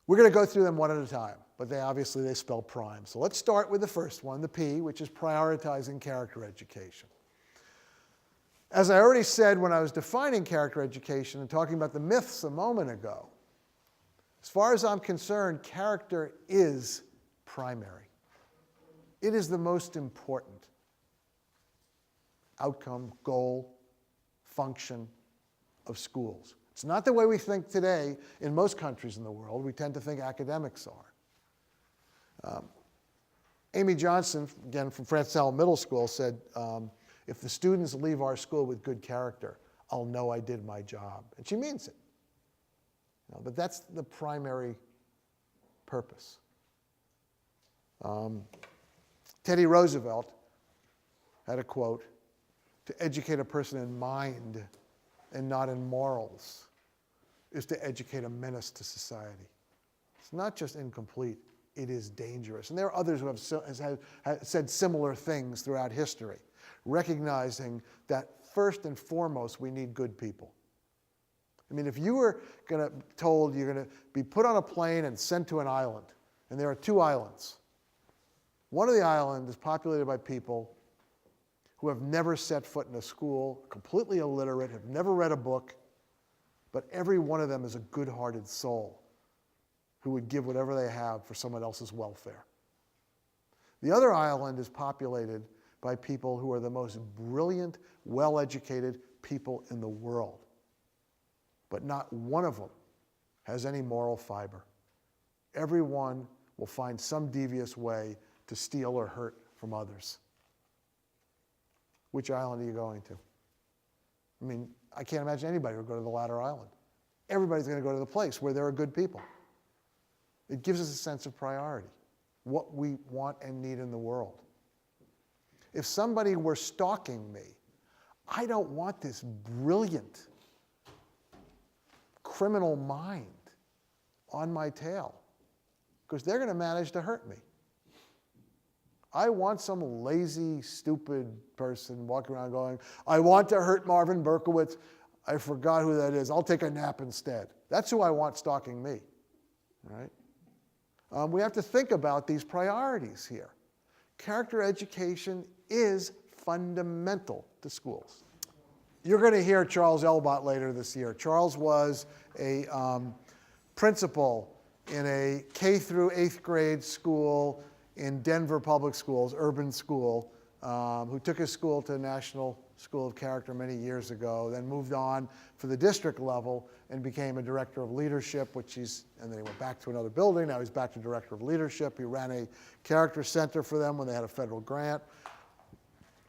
We're going to go through them one at a time, but they spell prime. So let's start with the first one, the P, which is prioritizing character education. As I already said when I was defining character education and talking about the myths a moment ago, as far as I'm concerned, character is primary. It is the most important outcome, goal, function of schools. It's not the way we think today in most countries in the world. We tend to think academics are. Amy Johnson, again from Francis Allen Middle School, said, if the students leave our school with good character, I'll know I did my job. And she means it. But that's the primary purpose. Teddy Roosevelt had a quote, "To educate a person in mind and not in morals is to educate a menace to society." It's not just incomplete, it is dangerous. And there are others who have said similar things throughout history, recognizing that first and foremost we need good people. I mean, if you were told you're going to be put on a plane and sent to an island, and there are two islands. One of the islands is populated by people who have never set foot in a school, completely illiterate, have never read a book, but every one of them is a good-hearted soul who would give whatever they have for someone else's welfare. The other island is populated by people who are the most brilliant, well-educated people in the world. But not one of them has any moral fiber. Everyone will find some devious way to steal or hurt from others. Which island are you going to? I mean, I can't imagine anybody would go to the latter island. Everybody's going to go to the place where there are good people. It gives us a sense of priority, what we want and need in the world. If somebody were stalking me, I don't want this brilliant criminal mind on my tail, because they're going to manage to hurt me. I want some lazy, stupid person walking around going, I want to hurt Marvin Berkowitz. I forgot who that is. I'll take a nap instead. That's who I want stalking me. All right? We have to think about these priorities here. Character education is fundamental to schools. You're going to hear Charles Elbott later this year. Charles was a principal in a K through 8th grade school in Denver Public Schools, urban school, who took his school to National School of Character many years ago, then moved on for the district level and became a director of leadership, and then he went back to another building. Now he's back to director of leadership. He ran a character center for them when they had a federal grant.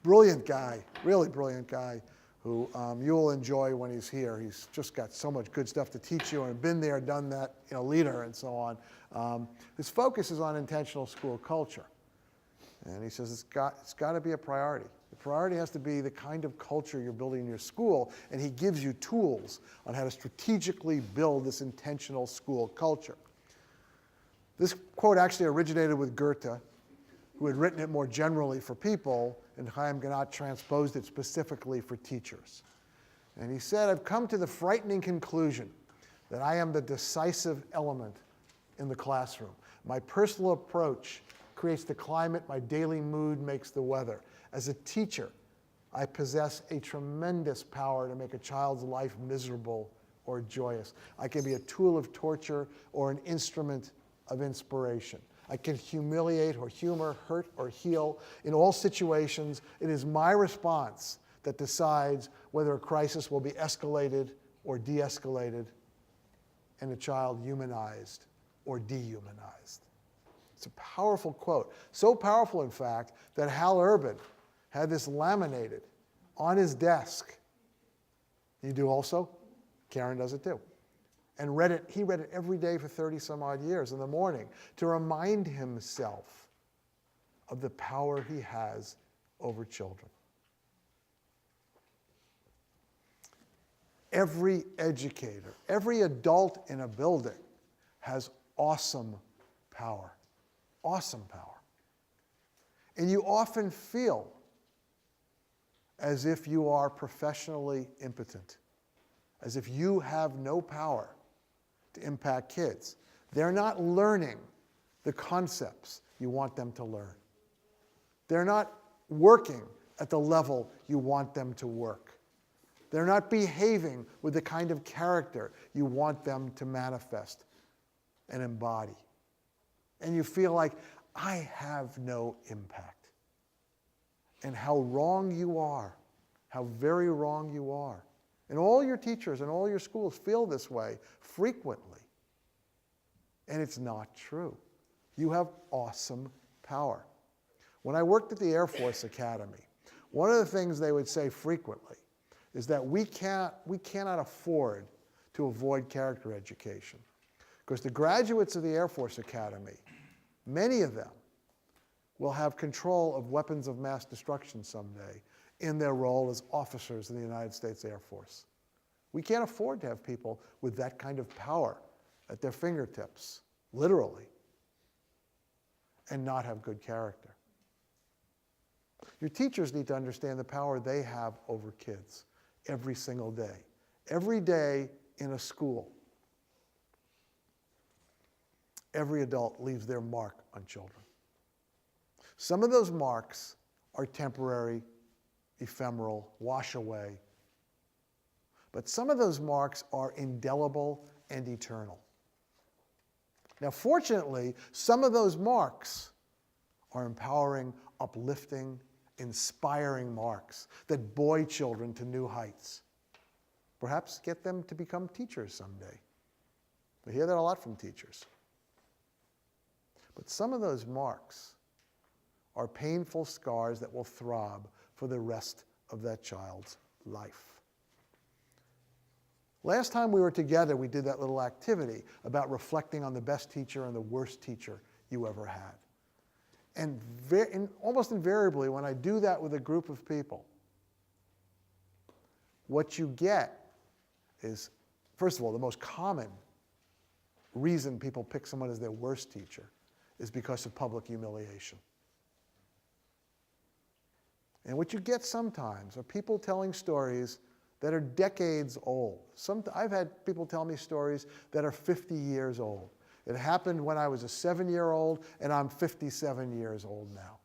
Brilliant guy, really brilliant guy, who you'll enjoy when he's here. He's just got so much good stuff to teach you and been there, done that, leader and so on. His focus is on intentional school culture. And he says it's got to be a priority. The priority has to be the kind of culture you're building in your school, and he gives you tools on how to strategically build this intentional school culture. This quote actually originated with Goethe, who had written it more generally for people, and Chaim Gnat transposed it specifically for teachers. And he said, I've come to the frightening conclusion that I am the decisive element in the classroom. My personal approach creates the climate, my daily mood makes the weather. As a teacher, I possess a tremendous power to make a child's life miserable or joyous. I can be a tool of torture or an instrument of inspiration. I can humiliate or humor, hurt or heal. In all situations, it is my response that decides whether a crisis will be escalated or de-escalated and a child humanized or dehumanized. It's a powerful quote. So powerful, in fact, that Hal Urban had this laminated on his desk. You do also? Karen does it too. And he read it every day for 30 some odd years in the morning to remind himself of the power he has over children. Every educator, every adult in a building has awesome power. Awesome power. And you often feel as if you are professionally impotent, as if you have no power to impact kids. They're not learning the concepts you want them to learn. They're not working at the level you want them to work. They're not behaving with the kind of character you want them to manifest and embody. And you feel like, I have no impact. And how wrong you are, how very wrong you are. And all your teachers and all your schools feel this way frequently. And it's not true. You have awesome power. When I worked at the Air Force Academy, one of the things they would say frequently is that we cannot afford to avoid character education. Because the graduates of the Air Force Academy, many of them will have control of weapons of mass destruction someday in their role as officers in the United States Air Force. We can't afford to have people with that kind of power at their fingertips, literally, and not have good character. Your teachers need to understand the power they have over kids every single day. Every day in a school, every adult leaves their mark on children. Some of those marks are temporary, ephemeral, wash away. But some of those marks are indelible and eternal. Now, fortunately, some of those marks are empowering, uplifting, inspiring marks that buoy children to new heights. Perhaps get them to become teachers someday. We hear that a lot from teachers. But some of those marks are painful scars that will throb for the rest of that child's life. Last time we were together, we did that little activity about reflecting on the best teacher and the worst teacher you ever had. And almost invariably, when I do that with a group of people, what you get is, first of all, the most common reason people pick someone as their worst teacher is because of public humiliation. And what you get sometimes are people telling stories that are decades old. I've had people tell me stories that are 50 years old. It happened when I was a 7-year-old, and I'm 57 years old now.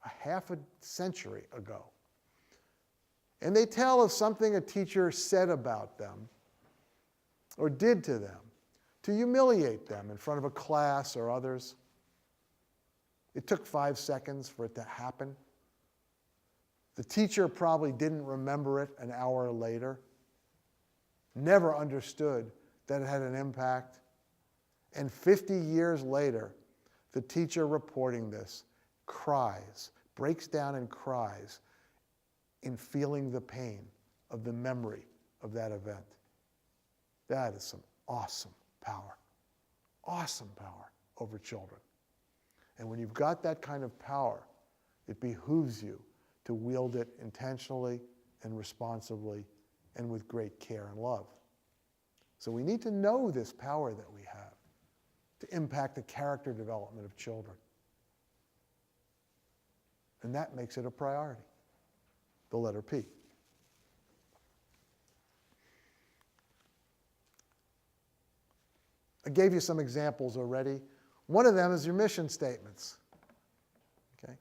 A half a century ago. And they tell of something a teacher said about them or did to them to humiliate them in front of a class or others. It took 5 seconds for it to happen. The teacher probably didn't remember it an hour later, never understood that it had an impact. And 50 years later, the teacher reporting this cries, breaks down and cries in feeling the pain of the memory of that event. That is some awesome power over children. And when you've got that kind of power, it behooves you to wield it intentionally and responsibly and with great care and love. So we need to know this power that we have to impact the character development of children. And that makes it a priority, the letter P. I gave you some examples already. One of them is your mission statements. Okay?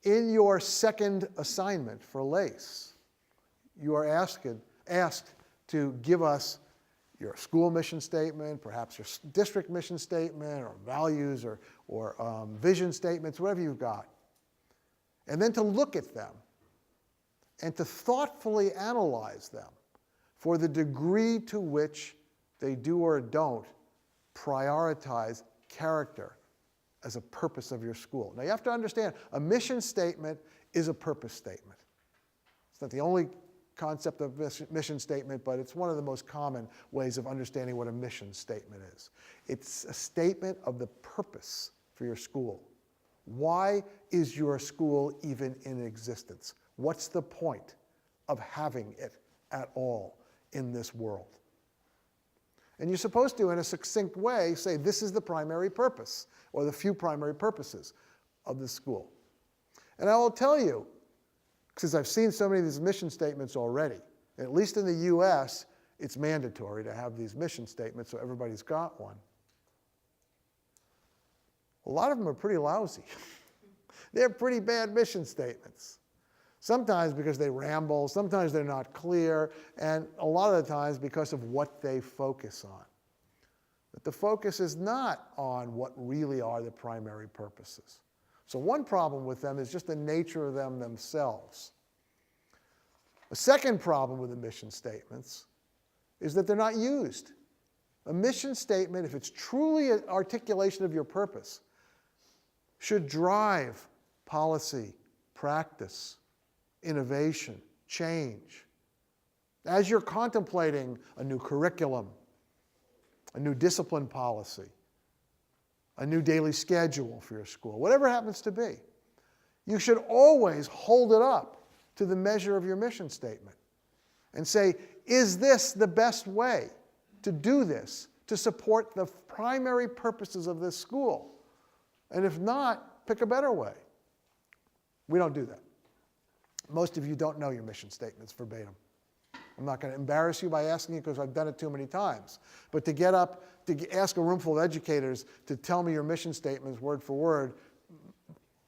In your second assignment for LACE, you are asked to give us your school mission statement, perhaps your district mission statement, or values, or vision statements, whatever you've got. And then to look at them and to thoughtfully analyze them for the degree to which they do or don't prioritize character as a purpose of your school. Now you have to understand, a mission statement is a purpose statement. It's not the only concept of mission statement, but it's one of the most common ways of understanding what a mission statement is. It's a statement of the purpose for your school. Why is your school even in existence? What's the point of having it at all in this world? And you're supposed to, in a succinct way, say this is the primary purpose, or the few primary purposes of the school. And I will tell you, since I've seen so many of these mission statements already, at least in the US, it's mandatory to have these mission statements, so everybody's got one. A lot of them are pretty lousy. They're pretty bad mission statements. Sometimes because they ramble, sometimes they're not clear, and a lot of the times because of what they focus on. But the focus is not on what really are the primary purposes. So one problem with them is just the nature of them themselves. A second problem with the mission statements is that they're not used. A mission statement, if it's truly an articulation of your purpose, should drive policy, practice, innovation, change. As you're contemplating a new curriculum, a new discipline policy, a new daily schedule for your school, whatever it happens to be, you should always hold it up to the measure of your mission statement and say, is this the best way to do this, to support the primary purposes of this school? And if not, pick a better way. We don't do that. Most of you don't know your mission statements verbatim. I'm not going to embarrass you by asking you because I've done it too many times. But to get up, to ask a room full of educators to tell me your mission statements word for word,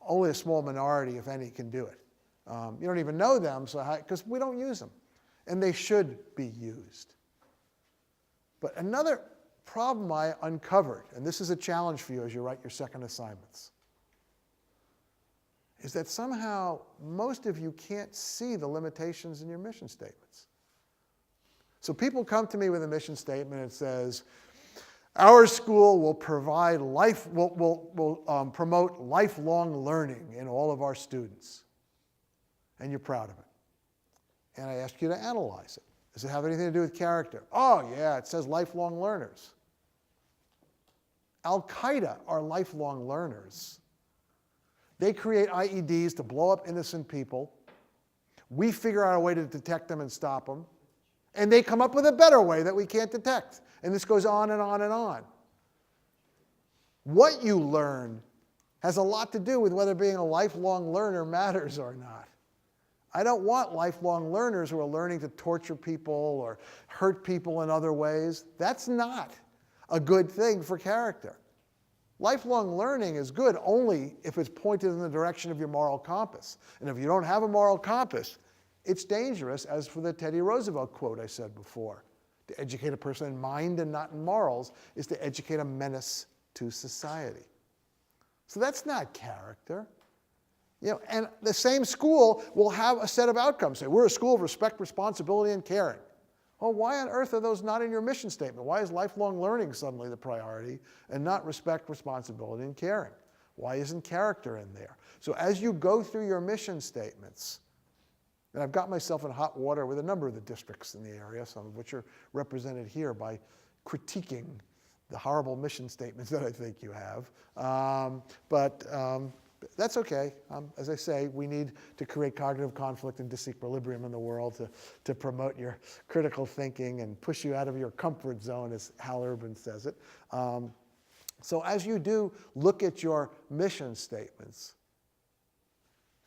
only a small minority, if any, can do it. You don't even know them, because we don't use them. And they should be used. But another problem I uncovered, and this is a challenge for you as you write your second assignments, is that somehow most of you can't see the limitations in your mission statements. So people come to me with a mission statement that says, our school will provide promote lifelong learning in all of our students. And you're proud of it. And I ask you to analyze it. Does it have anything to do with character? Oh, yeah, it says lifelong learners. Al-Qaeda are lifelong learners. They create IEDs to blow up innocent people. We figure out a way to detect them and stop them. And they come up with a better way that we can't detect. And this goes on and on and on. What you learn has a lot to do with whether being a lifelong learner matters or not. I don't want lifelong learners who are learning to torture people or hurt people in other ways. That's not a good thing for character. Lifelong learning is good only if it's pointed in the direction of your moral compass. And if you don't have a moral compass, it's dangerous, as for the Teddy Roosevelt quote I said before. To educate a person in mind and not in morals is to educate a menace to society. So that's not character. You know, and the same school will have a set of outcomes. Say, we're a school of respect, responsibility, and caring. Well, why on earth are those not in your mission statement? Why is lifelong learning suddenly the priority and not respect, responsibility, and caring? Why isn't character in there? So as you go through your mission statements, and I've got myself in hot water with a number of the districts in the area, some of which are represented here by critiquing the horrible mission statements that I think you have. That's okay. As I say, we need to create cognitive conflict and disequilibrium in the world to promote your critical thinking and push you out of your comfort zone, as Hal Urban says it. So as you do look at your mission statements,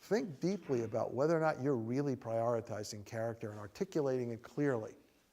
think deeply about whether or not you're really prioritizing character and articulating it clearly.